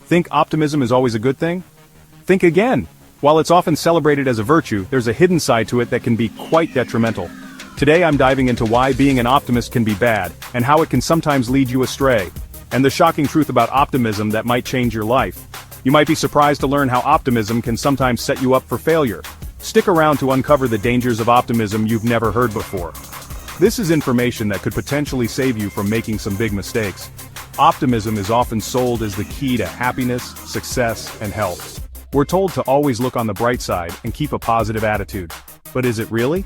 Think optimism is always a good thing? Think again. While it's often celebrated as a virtue, there's a hidden side to it that can be quite detrimental. Today I'm diving into why being an optimist can be bad, and how it can sometimes lead you astray, and the shocking truth about optimism that might change your life. You might be surprised to learn how optimism can sometimes set you up for failure. Stick around to uncover the dangers of optimism you've never heard before. This is information that could potentially save you from making some big mistakes. Optimism is often sold as the key to happiness, success, and health. We're told to always look on the bright side and keep a positive attitude. But is it really?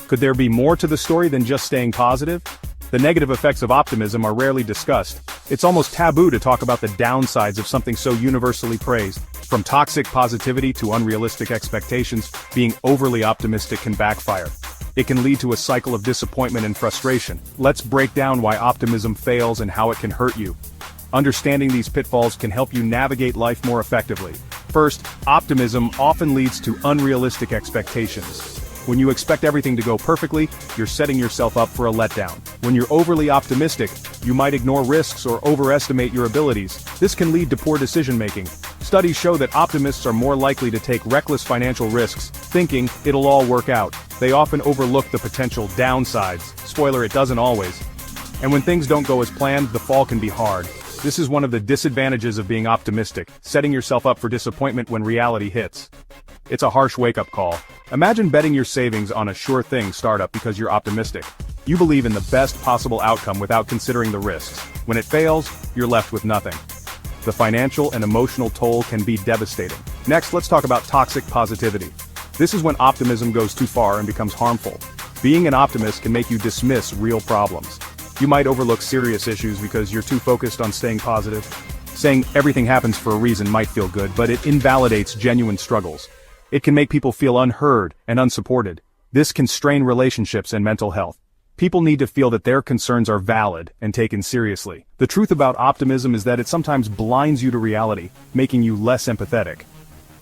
Could there be more to the story than just staying positive? The negative effects of optimism are rarely discussed. It's almost taboo to talk about the downsides of something so universally praised. From toxic positivity to unrealistic expectations, being overly optimistic can backfire. It can lead to a cycle of disappointment and frustration. Let's break down why optimism fails and how it can hurt you. Understanding these pitfalls can help you navigate life more effectively. First, optimism often leads to unrealistic expectations. When you expect everything to go perfectly, you're setting yourself up for a letdown. When you're overly optimistic, you might ignore risks or overestimate your abilities. This can lead to poor decision-making. Studies show that optimists are more likely to take reckless financial risks, thinking it'll all work out. They often overlook the potential downsides. Spoiler, it doesn't always. And when things don't go as planned, the fall can be hard. This is one of the disadvantages of being optimistic, setting yourself up for disappointment when reality hits. It's a harsh wake-up call. Imagine betting your savings on a sure-thing startup because you're optimistic. You believe in the best possible outcome without considering the risks. When it fails, you're left with nothing. The financial and emotional toll can be devastating. Next, let's talk about toxic positivity. This is when optimism goes too far and becomes harmful. Being an optimist can make you dismiss real problems. You might overlook serious issues because you're too focused on staying positive. Saying everything happens for a reason might feel good, but it invalidates genuine struggles. It can make people feel unheard and unsupported. This can strain relationships and mental health. People need to feel that their concerns are valid and taken seriously. The truth about optimism is that it sometimes blinds you to reality, making you less empathetic.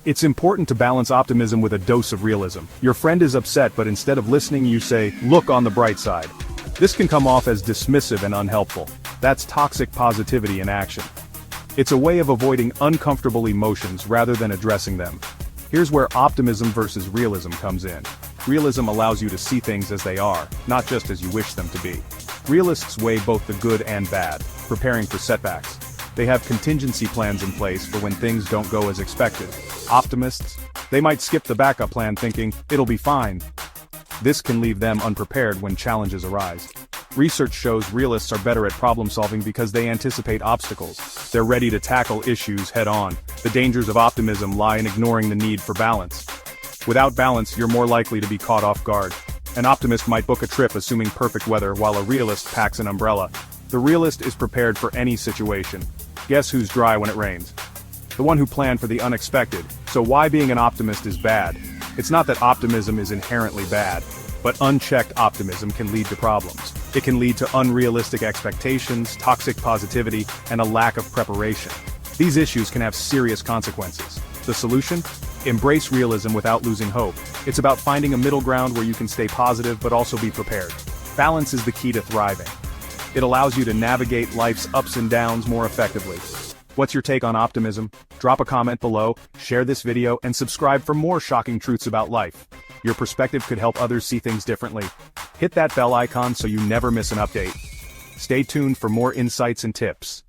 It's important to balance optimism with a dose of realism. Your friend is upset, but instead of listening, you say, "Look on the bright side." This can come off as dismissive and unhelpful. That's toxic positivity in action. It's a way of avoiding uncomfortable emotions rather than addressing them. Here's where optimism versus realism comes in. Realism allows you to see things as they are, not just as you wish them to be. Realists weigh both the good and bad, preparing for setbacks. They have contingency plans in place for when things don't go as expected. Optimists, they might skip the backup plan thinking, "It'll be fine." This can leave them unprepared when challenges arise. Research shows realists are better at problem solving because they anticipate obstacles. They're ready to tackle issues head-on. The dangers of optimism lie in ignoring the need for balance. Without balance, you're more likely to be caught off guard. An optimist might book a trip assuming perfect weather while a realist packs an umbrella. The realist is prepared for any situation. Guess who's dry when it rains? The one who planned for the unexpected. So why being an optimist is bad? It's not that optimism is inherently bad, but unchecked optimism can lead to problems. It can lead to unrealistic expectations, toxic positivity, and a lack of preparation. These issues can have serious consequences. The solution? Embrace realism without losing hope. It's about finding a middle ground where you can stay positive but also be prepared. Balance is the key to thriving. It allows you to navigate life's ups and downs more effectively. What's your take on optimism? Drop a comment below, share this video, and subscribe for more shocking truths about life. Your perspective could help others see things differently. Hit that bell icon so you never miss an update. Stay tuned for more insights and tips.